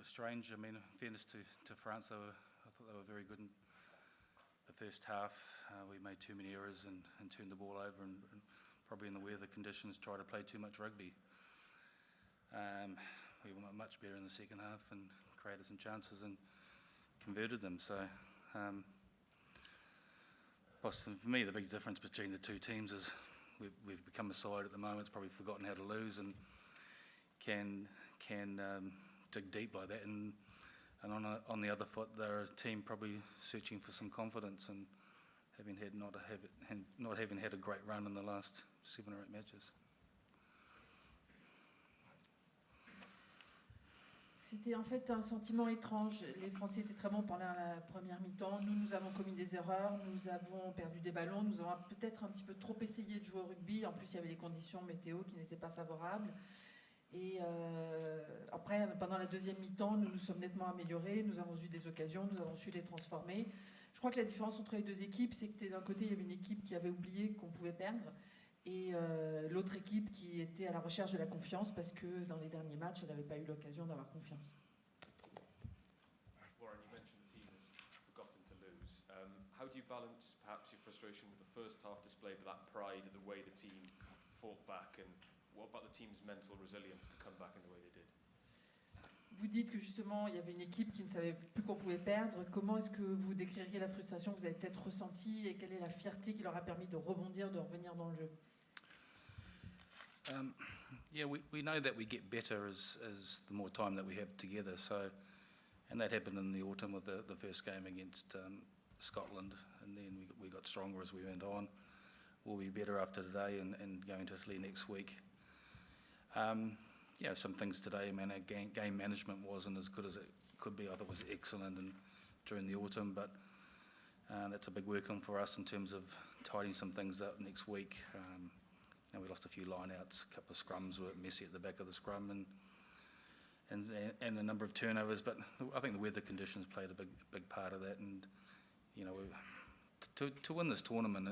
was strange. I mean, in fairness to France, I thought they were very good in the first half. We made too many errors and turned the ball over, and probably in the weather conditions tried to play too much rugby. We were much better in the second half and created some chances and converted them. So, Boston, for me, the big difference between the two teams is we've become a side at the moment that's probably forgotten how to lose and can dig deep like that. And on the other foot, they're a team probably searching for some confidence and not having had a great run in the last 7 or 8 matches. C'était en fait un sentiment étrange. Les Français étaient très bons pendant la première mi-temps. Nous avons commis des erreurs, nous avons perdu des ballons, nous avons peut-être un petit peu trop essayé de jouer au rugby. En plus, il y avait les conditions météo qui n'étaient pas favorables. Et après, pendant la deuxième mi-temps, nous nous sommes nettement améliorés. Nous avons eu des occasions, nous avons su les transformer. Je crois que la différence entre les deux équipes, c'est que d'un côté, il y avait une équipe qui avait oublié qu'on pouvait perdre, et l'autre équipe qui était à la recherche de la confiance parce que dans les derniers matchs, elle n'avait pas eu l'occasion d'avoir confiance. Warren, you mentioned the team has forgotten to lose. How do you balance perhaps your frustration with the first half display, but that pride of the way the team fought back, and what about the team's mental resilience to come back in the way they did? Vous dites que justement, il y avait une équipe qui ne savait plus qu'on pouvait perdre. Comment est-ce que vous décririez la frustration que vous avez peut-être ressentie et quelle est la fierté qui leur a permis de rebondir, de revenir dans le jeu? Yeah, we know that we get better as the more time that we have together. So, and that happened in the autumn with the first game against Scotland, and then we got stronger as we went on. We'll be better after today and going to Italy next week. Yeah, some things today, man, our game management wasn't as good as it could be. I thought it was excellent during the autumn, but that's a big work on for us in terms of tidying some things up next week. We lost a few line-outs, a couple of scrums were messy at the back of the scrum, and a number of turnovers. But I think the weather conditions played a big part of that. And to win this tournament,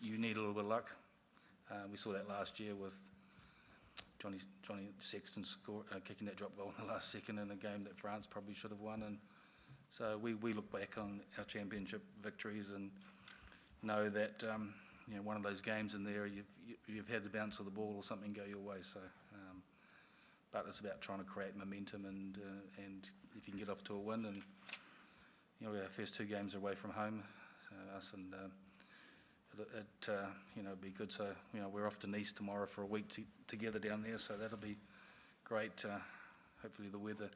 you need a little bit of luck. We saw that last year with Johnny Sexton kicking that drop goal in the last second in a game that France probably should have won. And so we look back on our championship victories and know that one of those games in there you've had the bounce of the ball or something go your way. So, but it's about trying to create momentum and if you can get off to a win, and our first 2 games are away from home, us and. It'd be good. So we're off to Nice tomorrow for a week together down there. So that'll be great. Hopefully the weather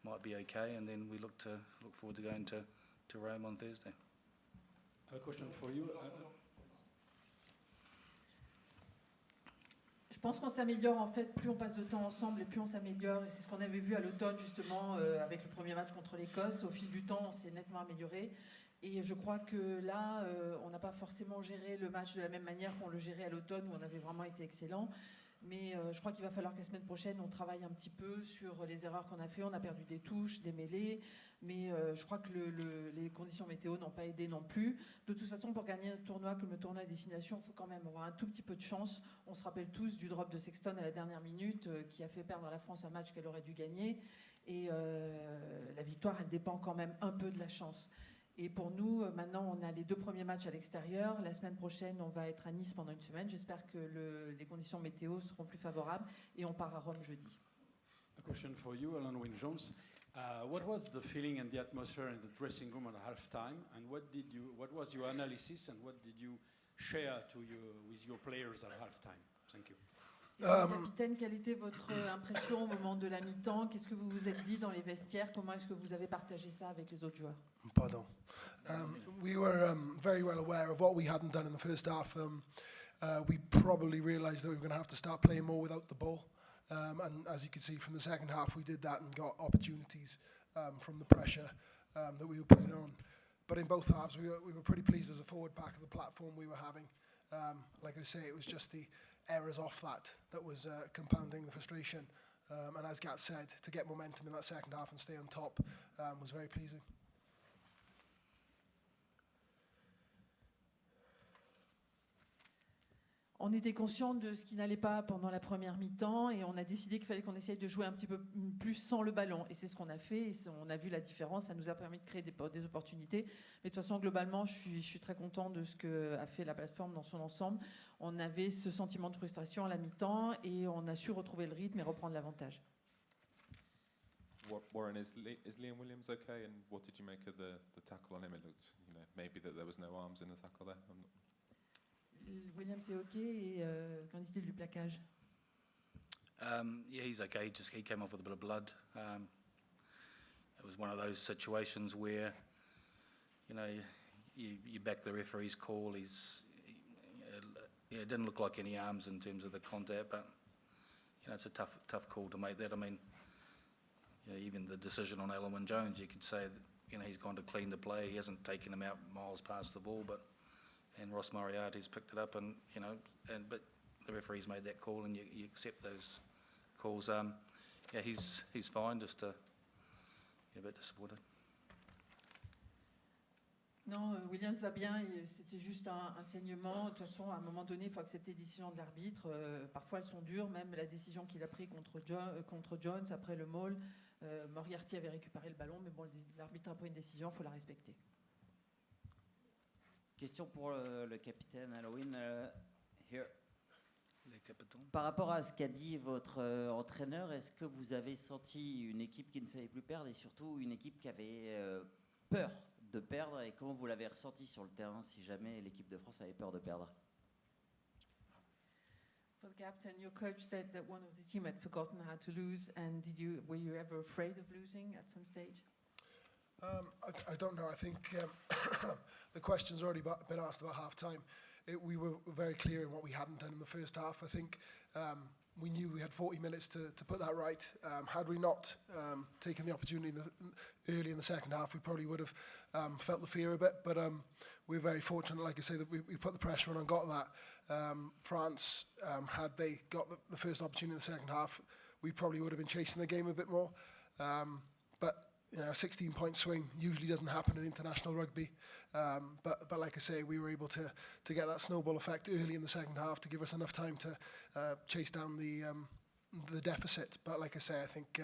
might be okay, and then we look forward to going to Rome on Thursday. I have a question for you. Je pense qu'on s'améliore en fait, plus on passe de temps ensemble et plus on s'améliore, et c'est ce qu'on avait vu à l'automne justement avec le premier match contre l'Écosse. Au fil du temps, on s'est nettement amélioré. Et je crois que là, on n'a pas forcément géré le match de la même manière qu'on le gérait à l'automne, où on avait vraiment été excellent. Mais je crois qu'il va falloir que la semaine prochaine, on travaille un petit peu sur les erreurs qu'on a fait. On a perdu des touches, des mêlées, mais je crois que les conditions météo n'ont pas aidé non plus. De toute façon, pour gagner un tournoi comme le tournoi à destination, il faut quand même avoir un tout petit peu de chance. On se rappelle tous du drop de Sexton à la dernière minute qui a fait perdre à la France un match qu'elle aurait dû gagner. Et la victoire, elle dépend quand même un peu de la chance. Et pour nous, maintenant, on a les 2 premiers matchs à l'extérieur. La semaine prochaine, on va être à Nice pendant une semaine. J'espère que les conditions météo seront plus favorables et on part à Rome jeudi. A question for you, Alan Wynne-Jones. What was the feeling and the atmosphere in the dressing room at halftime, and what was your analysis and what did you share with your players at halftime? Thank you. Capitaine, quelle était votre impression au moment de la mi-temps? Qu'est-ce que vous vous êtes dit dans les vestiaires? Comment est-ce que vous avez partagé ça avec les autres joueurs? Pardon. We were very well aware of what we hadn't done in the first half. We probably realised that we were going to have to start playing more without the ball. And as you can see from the second half, we did that and got opportunities from the pressure that we were putting on. But in both halves, we were pretty pleased as a forward pack of the platform we were having. Like I say, it was just the errors off that was compounding the frustration. And as Gat said, to get momentum in that second half and stay on top was very pleasing. On était conscient de ce qui n'allait pas pendant la première mi-temps et on a décidé qu'il fallait qu'on essaye de jouer un petit peu plus sans le ballon. Et c'est ce qu'on a fait. On a vu la différence. Ça nous a permis de créer des opportunités. Mais de toute façon, globalement, je suis très content de ce qu'a fait la plateforme dans son ensemble. On avait ce sentiment de frustration à la mi-temps et on a su retrouver le rythme et reprendre l'avantage. Warren, is Liam Williams okay? And what did you make of the tackle on him? It looked, maybe that there was no arms in the tackle there. William, c'est OK. Et qu'en est-il du plaquage? Yeah, he's okay. Just he came off with a bit of blood. It was one of those situations where, you back the referee's call. It didn't look like any arms in terms of the contact, but it's a tough call to make. That, I mean, even the decision on Alan Jones, you could say that he's gone to clean the play. He hasn't taken him out miles past the ball, and Ross Moriarty's picked it up, but the referee's made that call, and you accept those calls. Yeah, he's fine, just a bit disappointed. Non, Williams va bien, c'était juste un saignement. De toute façon, à un moment donné, il faut accepter les décisions de l'arbitre. Parfois, elles sont dures, même la décision qu'il a prise contre Jones après le maul. Moriarty avait récupéré le ballon, mais bon, l'arbitre a pris une décision, il faut la respecter. Question pour le capitaine Halloween. Here. Les capitans. Par rapport à ce qu'a dit votre entraîneur, est-ce que vous avez senti une équipe qui ne savait plus perdre et surtout une équipe qui avait peur de perdre, et comment vous l'avez ressenti sur le terrain si jamais l'équipe de France avait peur de perdre? For the captain, your coach said that one of the team had forgotten how to lose, and were you ever afraid of losing at some stage? I don't know. I think the question's already been asked about half-time. We were very clear in what we hadn't done in the first half. I think we knew we had 40 minutes to put that right. Had we not taken the opportunity early in the second half, we probably would have felt the fear a bit. But we're very fortunate, like I say, that we put the pressure on and got that. France, had they got the first opportunity in the second half, we probably would have been chasing the game a bit more. But a 16-point swing usually doesn't happen in international rugby. But like I say, we were able to get that snowball effect early in the second half to give us enough time to chase down the deficit. But like I say, I think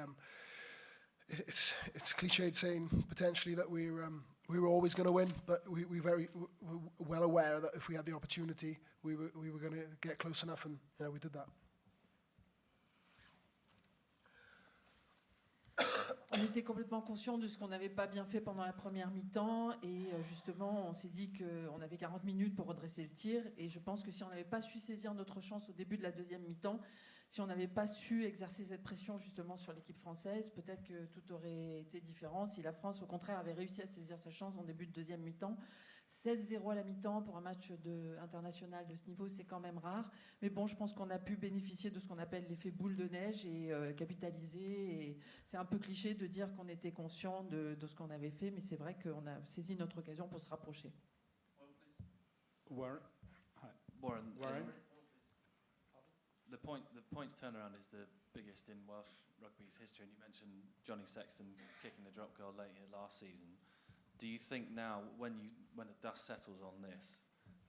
it's cliched saying potentially that we were always going to win, but we're very well aware that if we had the opportunity, we were going to get close enough, and we did that. On était complètement conscient de ce qu'on n'avait pas bien fait pendant la première mi-temps et justement on s'est dit qu'on avait 40 minutes pour redresser le tir, et je pense que si on n'avait pas su saisir notre chance au début de la deuxième mi-temps, si on n'avait pas su exercer cette pression justement sur l'équipe française, peut-être que tout aurait été différent. Si la France au contraire avait réussi à saisir sa chance en début de deuxième mi-temps, 16-0 à la mi-temps pour un match international de ce niveau, c'est quand même rare. Mais bon, je pense qu'on a pu bénéficier de ce qu'on appelle l'effet boule de neige et capitaliser. Et c'est un peu cliché de dire qu'on était conscient de ce qu'on avait fait, mais c'est vrai qu'on a saisi notre occasion pour se rapprocher. Warren. Warren. The points turnaround is the biggest in Welsh rugby's history, and you mentioned Johnny Sexton kicking the drop goal late here last season. Do you think now, when the dust settles on this,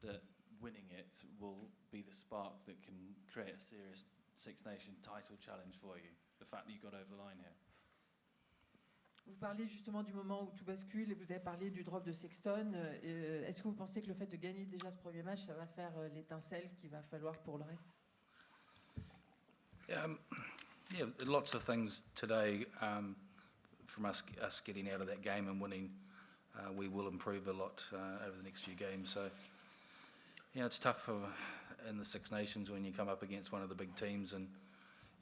that winning it will be the spark that can create a serious Six Nations title challenge for you? The fact that you got over the line here. Vous parlez justement du moment où tout bascule et vous avez parlé du drop de Sexton. Est-ce que vous pensez que le fait de gagner déjà ce premier match, ça va faire l'étincelle qu'il va falloir pour le reste? Yeah, lots of things today from us getting out of that game and winning. We will improve a lot over the next few games. So, it's tough in the Six Nations when you come up against one of the big teams, and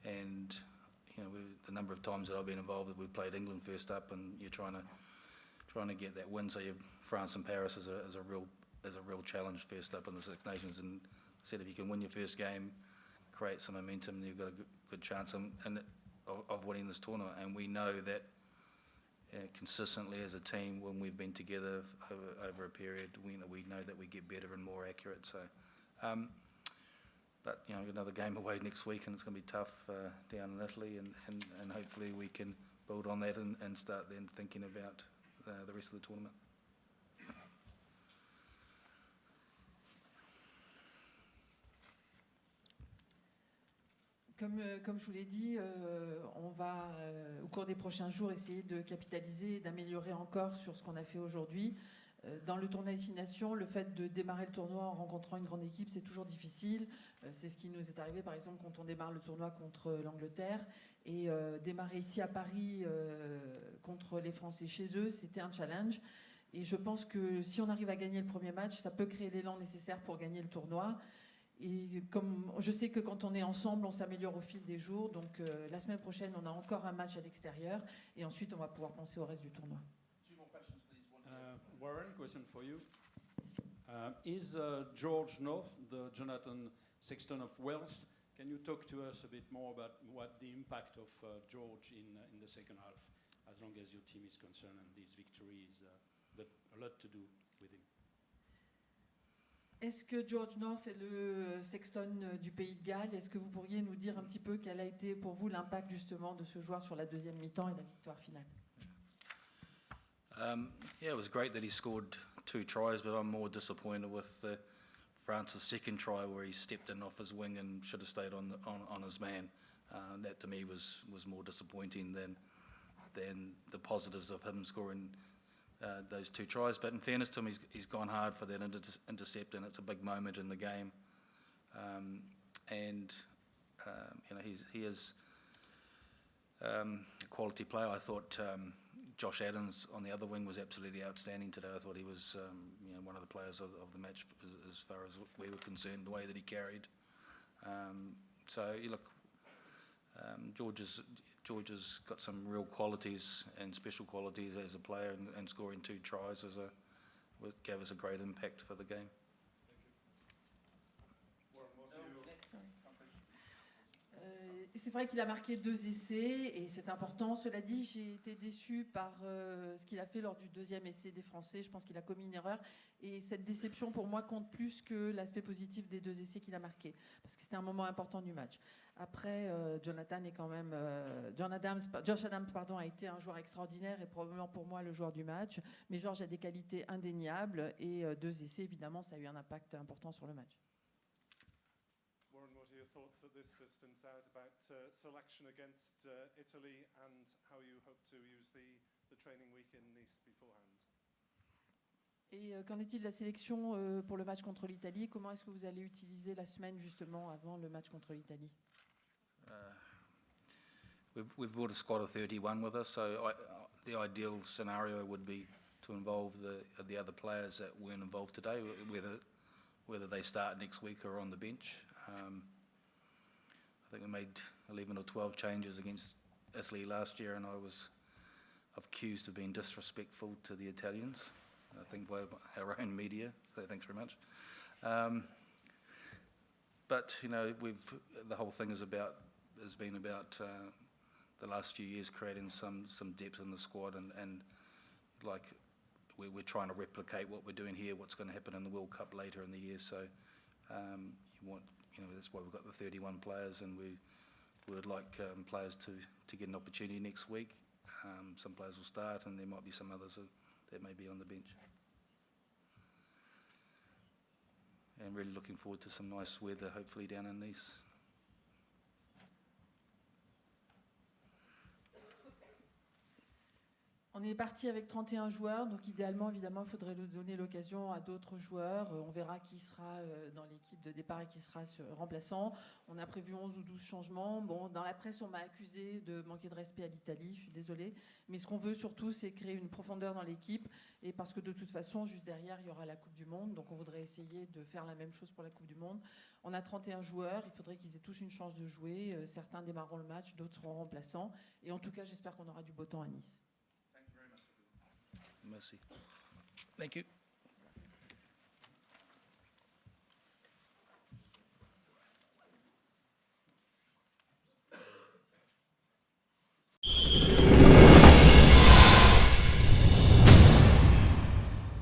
the number of times that I've been involved, we've played England first up, and you're trying to get that win. So, France and Paris is a real challenge first up in the Six Nations. And said if you can win your first game, create some momentum, you've got a good chance of winning this tournament. And we know that consistently as a team, when we've been together over a period, we know that we get better and more accurate. So, but another game away next week, and it's going to be tough down in Italy, and hopefully we can build on that and start then thinking about the rest of the tournament. Comme je vous l'ai dit, on va, au cours des prochains jours, essayer de capitaliser et d'améliorer encore sur ce qu'on a fait aujourd'hui. Dans le tournoi Destination, le fait de démarrer le tournoi en rencontrant une grande équipe, c'est toujours difficile. C'est ce qui nous est arrivé, par exemple, quand on démarre le tournoi contre l'Angleterre. Et démarrer ici à Paris contre les Français chez eux, c'était un challenge. Et je pense que si on arrive à gagner le premier match, ça peut créer l'élan nécessaire pour gagner le tournoi. Et comme je sais que quand on est ensemble, on s'améliore au fil des jours. Donc la semaine prochaine, on a encore un match à l'extérieur. Et ensuite, on va pouvoir penser au reste du tournoi. Warren, question for you. Is George North, the Jonathan Sexton of Wales? Can you talk to us a bit more about what the impact of George in the second half, as long as your team is concerned, and this victory is got a lot to do with him? Est-ce que George North est le Sexton du Pays de Galles? Est-ce que vous pourriez nous dire un petit peu quel a été pour vous l'impact justement de ce joueur sur la deuxième mi-temps et la victoire finale? Yeah, it was great that he scored 2 tries, but I'm more disappointed with France's second try where he stepped in off his wing and should have stayed on his man. That to me was more disappointing than the positives of him scoring those 2 tries. But in fairness to him, he's gone hard for that intercept, and it's a big moment in the game. You know, he is a quality player. I thought Josh Adams on the other wing was absolutely outstanding today. I thought he was you know, one of the players of the match as far as we were concerned, the way that he carried. So you look, George has got some real qualities and special qualities as a player, and scoring 2 tries gave us a great impact for the game. C'est vrai qu'il a marqué 2 essais et c'est important. Cela dit, j'ai été déçue par ce qu'il a fait lors du 2e essai des Français. Je pense qu'il a commis une erreur et cette déception pour moi compte plus que l'aspect positif des 2 essais qu'il a marqués parce que c'était un moment important du match. Après, Jonathan est quand même, Josh Adams a été un joueur extraordinaire et probablement pour moi le joueur du match. Mais Georges a des qualités indéniables et 2 essais évidemment ça a eu un impact important sur le match. Warren, what are your thoughts at this distance out about selection against Italy and how you hope to use the training week in Nice beforehand? Et qu'en est-il de la sélection pour le match contre l'Italie? Comment est-ce que vous allez utiliser la semaine justement avant le match contre l'Italie? We've brought a squad of 31 with us, so the ideal scenario would be to involve the other players that weren't involved today, whether they start next week or on the bench. I think we made 11 or 12 changes against Italy last year, and I was accused of being disrespectful to the Italians, I think by our own media, so thanks very much. But you know, the whole thing has been about the last few years creating some depth in the squad, and like we're trying to replicate what we're doing here, what's going to happen in the World Cup later in the year. So that's why we've got the 31 players, and we would like players to get an opportunity next week. Some players will start, and there might be some others that may be on the bench. And really looking forward to some nice weather, hopefully down in Nice. On est parti avec 31 joueurs, donc idéalement, évidemment, il faudrait donner l'occasion à d'autres joueurs. On verra qui sera dans l'équipe de départ et qui sera remplaçant. On a prévu 11 ou 12 changements. Bon, dans la presse, on m'a accusé de manquer de respect à l'Italie, je suis désolée. Mais ce qu'on veut surtout, c'est créer une profondeur dans l'équipe. Et parce que de toute façon, juste derrière, il y aura la Coupe du Monde. Donc on voudrait essayer de faire la même chose pour la Coupe du Monde. On a 31 joueurs, il faudrait qu'ils aient tous une chance de jouer. Certains démarreront le match, d'autres seront remplaçants. Et en tout cas, j'espère qu'on aura du beau temps à Nice. Merci. Thank you.